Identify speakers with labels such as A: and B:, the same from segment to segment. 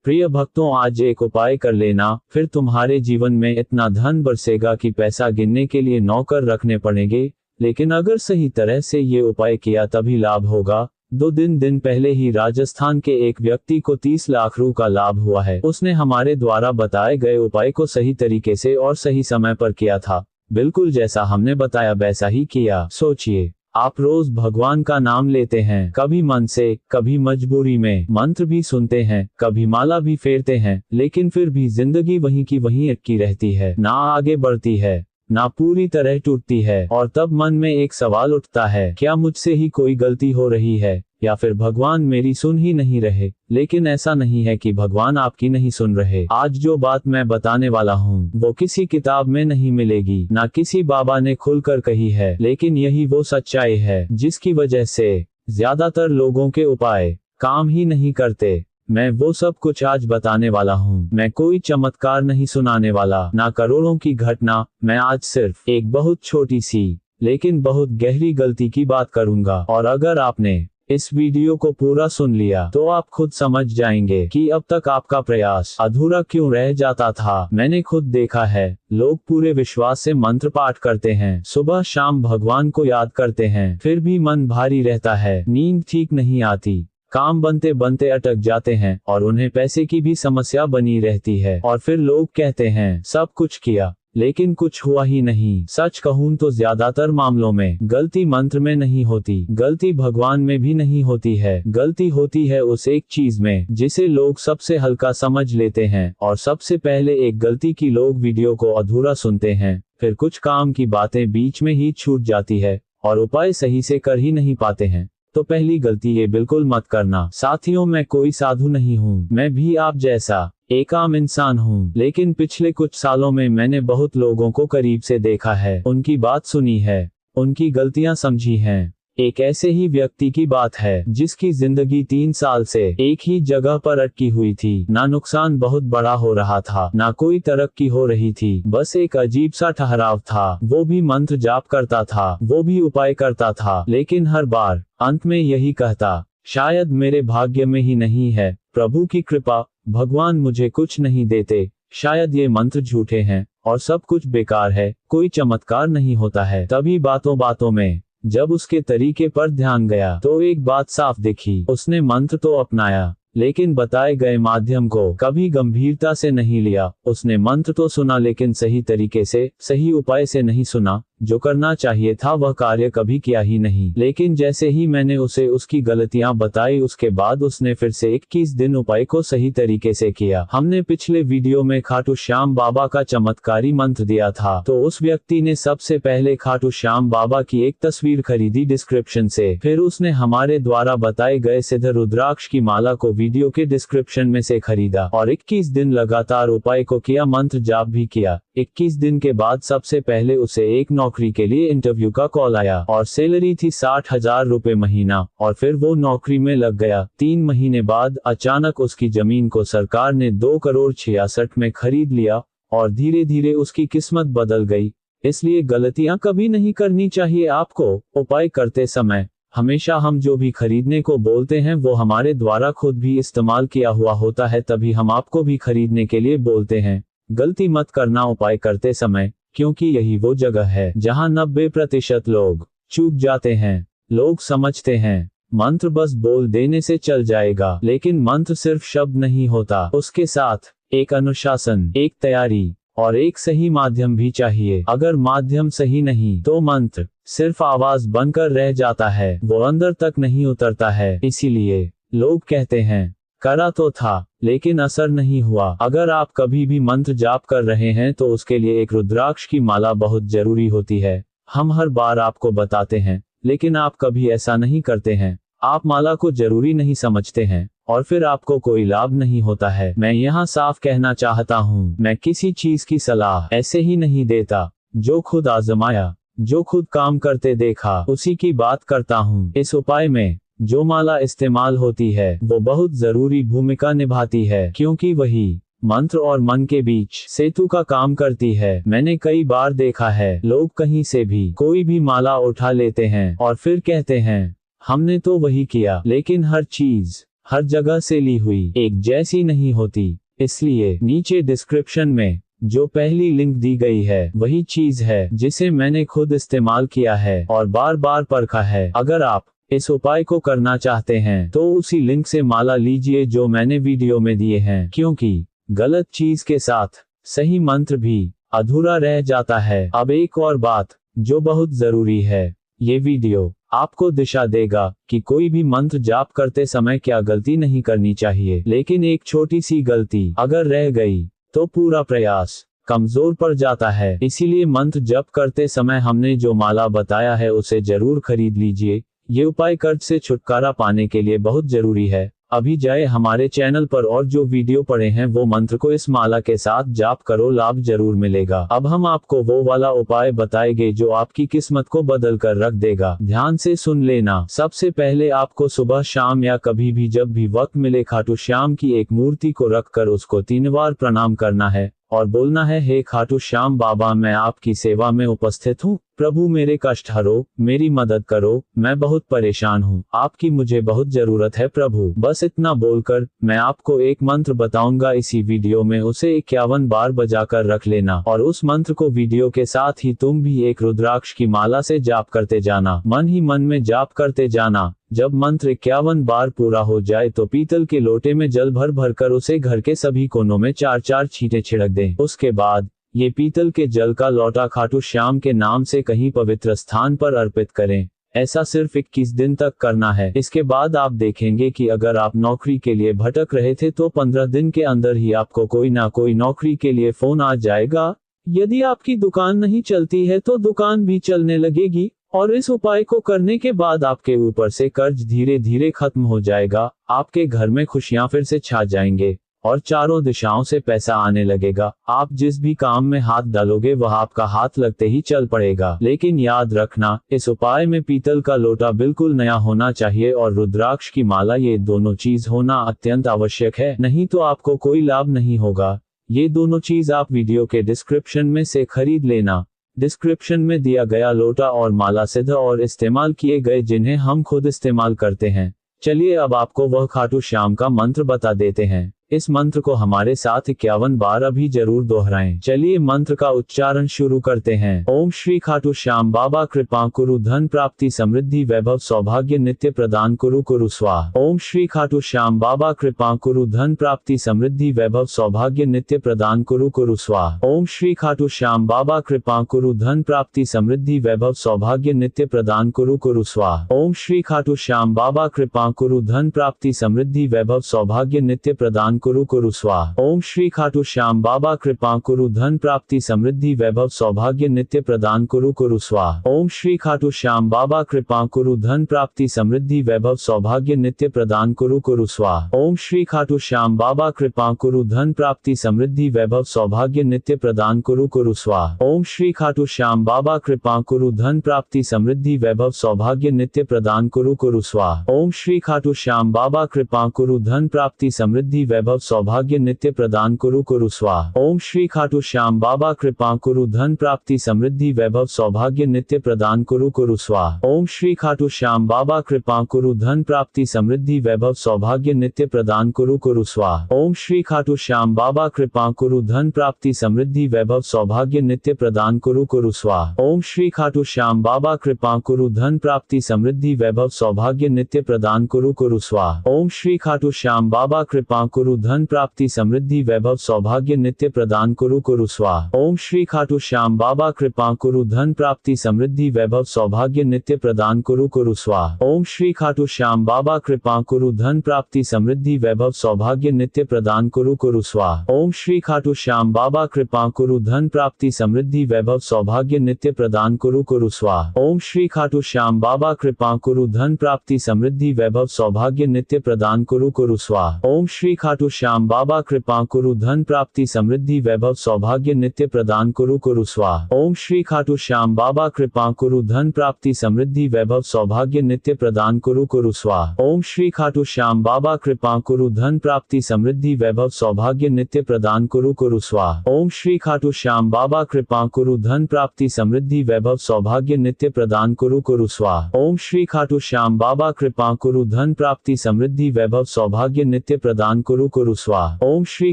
A: प्रिय भक्तों, आज एक उपाय कर लेना, फिर तुम्हारे जीवन में इतना धन बरसेगा कि पैसा गिनने के लिए नौकर रखने पड़ेंगे। लेकिन अगर सही तरह से ये उपाय किया तभी लाभ होगा। 2 दिन पहले ही राजस्थान के एक व्यक्ति को 30 लाख रुपए का लाभ हुआ है। उसने हमारे द्वारा बताए गए उपाय को सही तरीके से और सही समय पर किया था। बिल्कुल जैसा हमने बताया वैसा ही किया। सोचिए, आप रोज भगवान का नाम लेते हैं, कभी मन से, कभी मजबूरी में, मंत्र भी सुनते हैं, कभी माला भी फेरते हैं, लेकिन फिर भी जिंदगी वहीं की वहीं अटकी रहती है, ना आगे बढ़ती है, ना पूरी तरह टूटती है। और तब मन में एक सवाल उठता है, क्या मुझसे ही कोई गलती हो रही है, या फिर भगवान मेरी सुन ही नहीं रहे। लेकिन ऐसा नहीं है कि भगवान आपकी नहीं सुन रहे। आज जो बात मैं बताने वाला हूँ वो किसी किताब में नहीं मिलेगी, ना किसी बाबा ने खुलकर कही है, लेकिन यही वो सच्चाई है जिसकी वजह से ज्यादातर लोगों के उपाय काम ही नहीं करते। मैं वो सब कुछ आज बताने वाला हूँ। मैं कोई चमत्कार नहीं सुनाने वाला, ना करोड़ों की घटना। मैं आज सिर्फ एक बहुत छोटी सी लेकिन बहुत गहरी गलती की बात करूंगा। और अगर आपने इस वीडियो को पूरा सुन लिया तो आप खुद समझ जाएंगे कि अब तक आपका प्रयास अधूरा क्यों रह जाता था। मैंने खुद देखा है, लोग पूरे विश्वास से मंत्र पाठ करते हैं, सुबह शाम भगवान को याद करते हैं, फिर भी मन भारी रहता है, नींद ठीक नहीं आती, काम बनते बनते अटक जाते हैं और उन्हें पैसे की भी समस्या बनी रहती है। और फिर लोग कहते हैं सब कुछ किया लेकिन कुछ हुआ ही नहीं। सच कहूं तो ज्यादातर मामलों में गलती मंत्र में नहीं होती, गलती भगवान में भी नहीं होती है। गलती होती है उस एक चीज में जिसे लोग सबसे हल्का समझ लेते हैं। और सबसे पहले एक गलती की लोग वीडियो को अधूरा सुनते हैं, फिर कुछ काम की बातें बीच में ही छूट जाती है और उपाय सही से कर ही नहीं पाते हैं। तो पहली गलती ये बिल्कुल मत करना। साथियों, मैं कोई साधु नहीं हूँ, मैं भी आप जैसा एक आम इंसान हूँ, लेकिन पिछले कुछ सालों में मैंने बहुत लोगों को करीब से देखा है, उनकी बात सुनी है, उनकी गलतियां समझी हैं। एक ऐसे ही व्यक्ति की बात है जिसकी जिंदगी 3 साल से एक ही जगह पर अटकी हुई थी। ना नुकसान बहुत बड़ा हो रहा था, ना कोई तरक्की हो रही थी, बस एक अजीब सा ठहराव था। वो भी मंत्र जाप करता था, वो भी उपाय करता था, लेकिन हर बार अंत में यही कहता, शायद मेरे भाग्य में ही नहीं है, प्रभु की कृपा, भगवान मुझे कुछ नहीं देते, शायद ये मंत्र झूठे हैं और सब कुछ बेकार है, कोई चमत्कार नहीं होता है। तभी बातों बातों में जब उसके तरीके पर ध्यान गया तो एक बात साफ दिखी। उसने मंत्र तो अपनाया लेकिन बताए गए माध्यम को कभी गंभीरता से नहीं लिया। उसने मंत्र तो सुना लेकिन सही तरीके से, सही उपाय से नहीं सुना। जो करना चाहिए था वह कार्य कभी किया ही नहीं। लेकिन जैसे ही मैंने उसे उसकी गलतियां बताई, उसके बाद उसने फिर से 21 दिन उपाय को सही तरीके से किया। हमने पिछले वीडियो में खाटू श्याम बाबा का चमत्कारी मंत्र दिया था, तो उस व्यक्ति ने सबसे पहले खाटू श्याम बाबा की एक तस्वीर खरीदी डिस्क्रिप्शन से, फिर उसने हमारे द्वारा बताए गए सिद्ध रुद्राक्ष की माला को वीडियो के डिस्क्रिप्शन में से खरीदा और 21 दिन लगातार उपाय को किया, मंत्र जाप भी किया। 21 दिन के बाद सबसे पहले उसे एक नौकरी के लिए इंटरव्यू का कॉल आया और सैलरी थी 60,000 रुपए महीना, और फिर वो नौकरी में लग गया। 3 महीने बाद अचानक उसकी जमीन को सरकार ने 2 करोड़ 66 में खरीद लिया और धीरे धीरे उसकी किस्मत बदल गई। इसलिए गलतियां कभी नहीं करनी चाहिए आपको उपाय करते समय। हमेशा हम जो भी खरीदने को बोलते हैं वो हमारे द्वारा खुद भी इस्तेमाल किया हुआ होता है, तभी हम आपको भी खरीदने के लिए बोलते हैं। गलती मत करना उपाय करते समय, क्योंकि यही वो जगह है जहां 90% लोग चूक जाते हैं। लोग समझते हैं मंत्र बस बोल देने से चल जाएगा, लेकिन मंत्र सिर्फ शब्द नहीं होता, उसके साथ एक अनुशासन, एक तैयारी और एक सही माध्यम भी चाहिए। अगर माध्यम सही नहीं तो मंत्र सिर्फ आवाज बनकर रह जाता है, वो अंदर तक नहीं उतरता है। इसीलिए लोग कहते हैं करा तो था लेकिन असर नहीं हुआ। अगर आप कभी भी मंत्र जाप कर रहे हैं तो उसके लिए एक रुद्राक्ष की माला बहुत जरूरी होती है। हम हर बार आपको बताते हैं, लेकिन आप कभी ऐसा नहीं करते हैं। आप माला को जरूरी नहीं समझते हैं और फिर आपको कोई लाभ नहीं होता है। मैं यहाँ साफ कहना चाहता हूँ, मैं किसी चीज की सलाह ऐसे ही नहीं देता। जो खुद आजमाया, जो खुद काम करते देखा, उसी की बात करता हूँ। इस उपाय में जो माला इस्तेमाल होती है वो बहुत जरूरी भूमिका निभाती है, क्योंकि वही मंत्र और मन के बीच सेतु का काम करती है। मैंने कई बार देखा है, लोग कहीं से भी कोई भी माला उठा लेते हैं और फिर कहते हैं हमने तो वही किया, लेकिन हर चीज हर जगह से ली हुई एक जैसी नहीं होती। इसलिए नीचे डिस्क्रिप्शन में जो पहली लिंक दी गई है वही चीज है जिसे मैंने खुद इस्तेमाल किया है और बार बार परखा है। अगर आप इस उपाय को करना चाहते हैं तो उसी लिंक से माला लीजिए जो मैंने वीडियो में दिए हैं, क्योंकि गलत चीज के साथ सही मंत्र भी अधूरा रह जाता है। अब एक और बात जो बहुत जरूरी है, ये वीडियो आपको दिशा देगा कि कोई भी मंत्र जाप करते समय क्या गलती नहीं करनी चाहिए, लेकिन एक छोटी सी गलती अगर रह गई तो पूरा प्रयास कमजोर पड़ जाता है। इसीलिए मंत्र जप करते समय हमने जो माला बताया है उसे जरूर खरीद लीजिए। ये उपाय कर्ज से छुटकारा पाने के लिए बहुत जरूरी है। अभी जाए हमारे चैनल पर और जो वीडियो पड़े हैं वो मंत्र को इस माला के साथ जाप करो, लाभ जरूर मिलेगा। अब हम आपको वो वाला उपाय बताएंगे जो आपकी किस्मत को बदल कर रख देगा। ध्यान से सुन लेना। सबसे पहले आपको सुबह शाम या कभी भी जब भी वक्त मिले खाटू श्याम की एक मूर्ति को रखकर उसको 3 बार प्रणाम करना है और बोलना है, हे खाटू श्याम बाबा, मैं आपकी सेवा में उपस्थित हूँ। प्रभु मेरे कष्ट हरो, मेरी मदद करो, मैं बहुत परेशान हूँ, आपकी मुझे बहुत जरूरत है प्रभु। बस इतना बोलकर मैं आपको एक मंत्र बताऊंगा इसी वीडियो में, उसे 51 बार बजाकर रख लेना और उस मंत्र को वीडियो के साथ ही तुम भी एक रुद्राक्ष की माला से जाप करते जाना, मन ही मन में जाप करते जाना। जब मंत्र 51 बार पूरा हो जाए तो पीतल के लोटे में जल भर भर कर उसे घर के सभी कोनों में 4-4 छींटे छिड़क दें। उसके बाद ये पीतल के जल का लोटा खाटू श्याम के नाम से कहीं पवित्र स्थान पर अर्पित करें। ऐसा सिर्फ 21 दिन तक करना है। इसके बाद आप देखेंगे कि अगर आप नौकरी के लिए भटक रहे थे तो 15 दिन के अंदर ही आपको कोई ना कोई नौकरी के लिए फोन आ जाएगा। यदि आपकी दुकान नहीं चलती है तो दुकान भी चलने लगेगी और इस उपाय को करने के बाद आपके ऊपर से कर्ज धीरे धीरे खत्म हो जाएगा। आपके घर में खुशियां फिर से छा जाएंगे और चारों दिशाओं से पैसा आने लगेगा। आप जिस भी काम में हाथ डालोगे वह आपका हाथ लगते ही चल पड़ेगा। लेकिन याद रखना, इस उपाय में पीतल का लोटा बिल्कुल नया होना चाहिए और रुद्राक्ष की माला, ये दोनों चीज होना अत्यंत आवश्यक है, नहीं तो आपको कोई लाभ नहीं होगा। ये दोनों चीज आप वीडियो के डिस्क्रिप्शन में से खरीद लेना। डिस्क्रिप्शन में दिया गया लोटा और माला सिद्ध और इस्तेमाल किए गए जिन्हें हम खुद इस्तेमाल करते हैं। चलिए अब आपको वह खाटू श्याम का मंत्र बता देते हैं। इस मंत्र को हमारे साथ 51 बार अभी जरूर दोहराएं। चलिए मंत्र का उच्चारण शुरू करते हैं। ओम श्री खाटू श्याम बाबा कृपा कुरु, धन प्राप्ति समृद्धि वैभव सौभाग्य नित्य प्रदान कुरु कुरु स्वाहा। ओम श्री खाटू श्याम बाबा कृपा कुरु, धन प्राप्ति समृद्धि वैभव सौभाग्य नित्य प्रदान कुरु कुरु स्वाहा। ओम श्री खाटू श्याम बाबा कृपा कुरु, धन प्राप्ति समृद्धि वैभव सौभाग्य नित्य प्रदान कुरु कुरु स्वाहा। ओम श्री खाटू श्याम बाबा कृपा कुरु, धन प्राप्ति समृद्धि वैभव सौभाग्य नित्य प्रदान कुरु कुरु स्वाहा। ओम श्री खाटू श्याम बाबा कृपा कुरु, धन प्राप्ति समृद्धि वैभव सौभाग्य नित्य प्रदान कुरु कुरु स्वाहा। ओम श्री खाटू श्याम बाबा कृपा कुरु, धन प्राप्ति समृद्धि वैभव सौभाग्य नित्य प्रदान कुरु कुरु स्वाहा। ओम श्री खाटू श्याम बाबा कृपा कुरु, धन प्राप्ति समृद्धि वैभव सौभाग्य नित्य प्रदान कुरु कुरु स्वाहा। ओम श्री खाटू श्याम बाबा कृपा कुरु, धन प्राप्ति समृद्धि वैभव सौभाग्य नित्य प्रदान कुरु कुरु स्वाहा। ओम श्री खाटू श्याम बाबा कृपा कुरु, धन प्राप्ति समृद्धि वैभव सौभाग्य नित्य प्रदान कुरु कुरु स्वाहा। ओम श्री खाटू श्याम बाबा कृपा कुरु, धन प्राप्ति समृद्धि वैभव सौभाग्य नित्य प्रदान कुरु कुरु स्वाहा। ओम श्री खाटू श्याम बाबा कृपा कुरु, धन प्राप्ति समृद्धि वैभव सौभाग्य नित्य प्रदान कुरु कुरु स्वाहा। ओम श्री खाटू श्याम बाबा कृपा कुरु, धन प्राप्ति समृद्धि वैभव सौभाग्य नित्य प्रदान कुरु कुरु स्वाहा। ओम श्री खाटू श्याम बाबा कृपा कुरु, धन प्राप्ति समृद्धि वैभव सौभाग्य नित्य प्रदान कुरु कुरु स्वाहा। ओम श्री खाटू श्याम बाबा कृपा कुरु, धन प्राप्ति समृद्धि वैभव सौभाग्य नित्य प्रदान कुरु कुरु स्वाहा। ओम श्री खाटू श्याम बाबा कृपा कुरु, धन प्राप्ति समृद्धि वैभव सौभाग्य नित्य प्रदान कुरु कुरु स्वाहा। ओम श्री खाटू श्याम बाबा कृपा कुरु, धन प्राप्ति समृद्धि वैभव सौभाग्य नित्य प्रदान कुरु कुरु स्वाहा। ओम श्री खाटू श्याम बाबा कृपा कुरु, धन प्राप्ति समृद्धि वैभव सौभाग्य नित्य प्रदान कुरु कुरु स्वाहा। ओम श्री खाटू श्याम बाबा कृपा कुरु, धन प्राप्ति समृद्धि वैभव सौभाग्य नित्य प्रदान कुरु कुरु स्वाहा। ओम श्री खाटू खाटू श्याम बाबा कृपा कुरु धन प्राप्ति समृद्धि वैभव सौभाग्य नित्य प्रदान कुरु कुरु स्वाहा। ओम श्री खाटू श्याम बाबा कृपा कुरु धन प्राप्ति समृद्धि वैभव सौभाग्य नित्य प्रदान कुरु कुरु स्वाहा। ओम श्री खाटू श्याम बाबा कृपा कुरु धन प्राप्ति समृद्धि वैभव सौभाग्य नित्य प्रदान कुरु कुरु स्वाहा। ओम श्री खाटू श्याम बाबा कृपा कुरु धन प्राप्ति समृद्धि वैभव सौभाग्य नित्य प्रदान कुरु कुरु स्वाहा। ओम श्री खाटू श्याम बाबा कृपा कुरु धन प्राप्ति समृद्धि वैभव सौभाग्य नित्य प्रदान कुरु कुरु स्वाहा। ओम श्री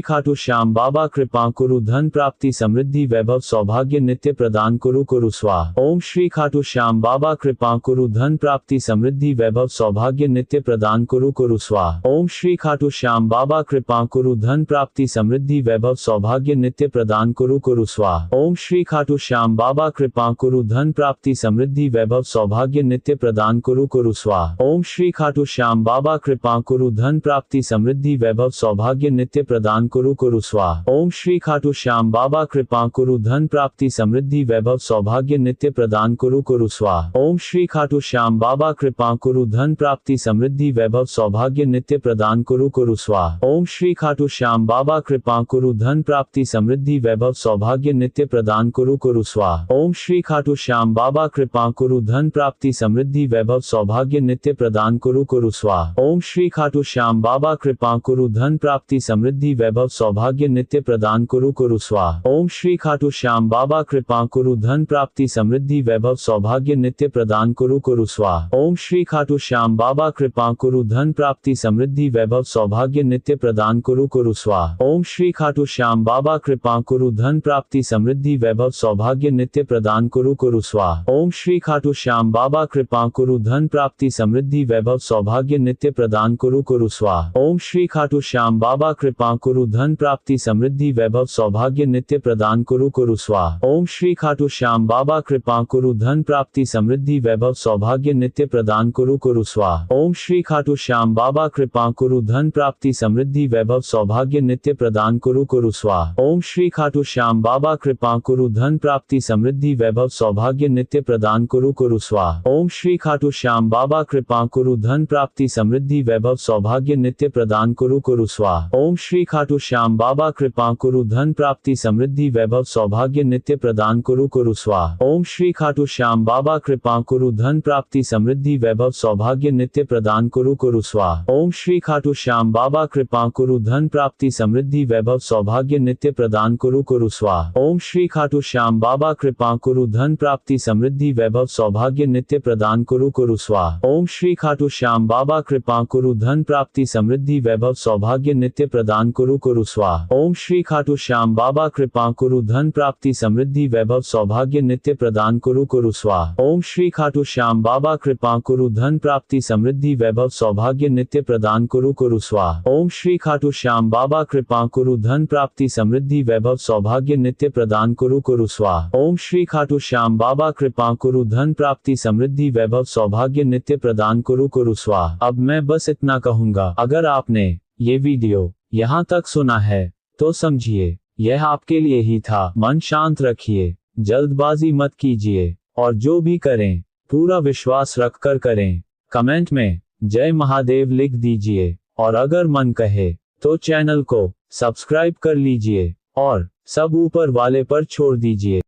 A: खाटू श्याम बाबा कृपा कुरु धन प्राप्ति समृद्धि वैभव सौभाग्य नित्य प्रदान कुरु कुरु स्वाहा। ओम श्री खाटू श्याम बाबा कृपा कुरु धन प्राप्ति समृद्धि वैभव सौभाग्य नित्य प्रदान कुरु कुरु स्वाहा। ओम श्री खाटू श्याम बाबा कृपा कुरु धन प्राप्ति समृद्धि वैभव सौभाग्य नित्य प्रदान कुरु कुरु स्वाहा। ओम श्री खाटू श्याम बाबा कृपा कुरु धन प्राप्ति समृद्धि वैभव सौभाग्य नित्य प्रदान कुरु कुरु स्वाहा। ओम श्री खाटू श्याम बाबा कृपा कुरु धन प्राप्ति समृद्धि वैभव सौभाग्य नित्य प्रदान कुरु कुरु स्वाहा। ओम श्री खाटू श्याम बाबा कृपा कुरु धन प्राप्ति समृद्धि वैभव सौभाग्य नित्य प्रदान कुरु कुरु स्वाहा। ओम श्री खाटू श्याम बाबा कृपा कुरु धन प्राप्ति समृद्धि वैभव सौभाग्य नित्य प्रदान कुरु कुरु स्वाहा। ओम श्री खाटू श्याम बाबा कृपा कुरु धन प्राप्ति समृद्धि वैभव सौभाग्य नित्य प्रदान कुरु कुरु स्वाहा। ओम श्री खाटू श्याम बाबा कृपा कुरु धन प्राप्ति समृद्धि वैभव सौभाग्य नित्य प्रदान कुरु कुरु स्वाहा। ओम श्री खाटू श्याम बाबा कृपा कुरु धन प्राप्ति समृद्धि वैभव सौभाग्य नित्य प्रदान कुरु कुरु स्वाहा। ओम श्री खाटू श्याम बाबा कृपा कुरु धन प्राप्ति समृद्धि वैभव सौभाग्य नित्य प्रदान कुरु कुरु स्वाहा। ओम श्री खाटू श्याम बाबा कृपा कुरु धन प्राप्ति समृद्धि वैभव सौभाग्य नित्य प्रदान कुरु कुरु स्वाहा। ओम श्री खाटू श्याम बाबा कृपा कुरु धन प्राप्ति समृद्धि वैभव सौभाग्य नित्य प्रदान कुरु कुरु स्वाहा। ओम श्री खाटू श्याम बाबा कृपा कुरु धन प्राप्ति समृद्धि वैभव सौभाग्य नित्य प्रदान कुरु कुरु स्वाहा। ओम श्री खाटू श्याम बाबा कृपा कुरु धन प्राप्ति समृद्धि वैभव सौभाग्य नित्य प्रदान कुरु कुरु स्वाहा। ओम श्री खाटू श्याम बाबा कृपा कुरु धन प्राप्ति समृद्धि वैभव सौभाग्य नित्य प्रदान कुरु कुरु स्वाहा। ओम श्री खाटू श्याम बाबा कृपा कुरु धन प्राप्ति समृद्धि वैभव सौभाग्य नित्य प्रदान कुरु कुरु स्वाहा। ओम श्री खाटू श्याम बाबा कृपा कुरु धन प्राप्ति समृद्धि वैभव सौभाग्य नित्य प्रदान कुरु कुरु स्वाहा। ओम श्री खाटू श्याम बाबा कृपा कुरु धन प्राप्ति समृद्धि वैभव सौभाग्य नित्य प्रदान कुरु कुरु स्वाहा। ओम श्री खाटू श्याम बाबा कृपा कुरु धन प्राप्ति समृद्धि वैभव सौभाग्य नित्य प्रदान कुरु कुरु स्वाहा। ओम श्री खाटू श्याम बाबा कृपा कुरु धन प्राप्ति समृद्धि वैभव सौभाग्य नित्य प्रदान कुरु कुरु स्वाहा। ओम श्री खाटू श्याम बाबा कृपा कुरु धन प्राप्ति समृद्धि वैभव सौभाग्य नित्य प्रदान कुरु कुरु स्वाहा। ओम श्री खाटू श्याम बाबा कृपा कुरु धन प्राप्ति समृद्धि वैभव सौभाग्य नित्य प्रदान कुरु कुरु स्वाहा। ओम श्री खाटू श्याम बाबा कृपा कुरु धन प्राप्ति समृद्धि वैभव सौभाग्य नित्य प्रदान कुरु कुरु स्वाहा। ओम श्री खाटू श्याम बाबा कृपा कुरु धन प्राप्ति समृद्धि वैभव सौभाग्य नित्य प्रदान कुरु कुरु स्वाहा। ओम श्री खाटू श्याम बाबा कृपा कुरु धन प्राप्ति समृद्धि वैभव सौभाग्य नित्य प्रदान कुरु कुरु स्वाहा। ओम श्री खाटू श्याम बाबा कृपा कुरु धन प्राप्ति समृद्धि वैभव सौभाग्य नित्य प्रदान कुरु कुरु स्वाहा। ओम श्री खाटू श्याम बाबा कृपा कुरु धन प्राप्ति समृद्धि वैभव सौभाग्य नित्य प्रदान कुरु कुरु स्वाहा। अब मैं बस इतना कहूंगा, अगर आपने ये वीडियो यहाँ तक सुना है तो समझिए यह आपके लिए ही था। मन शांत रखिए, जल्दबाजी मत कीजिए और जो भी करें पूरा विश्वास रखकर करें। कमेंट में जय महादेव लिख दीजिए और अगर मन कहे तो चैनल को सब्सक्राइब कर लीजिए और सब ऊपर वाले पर छोड़ दीजिए।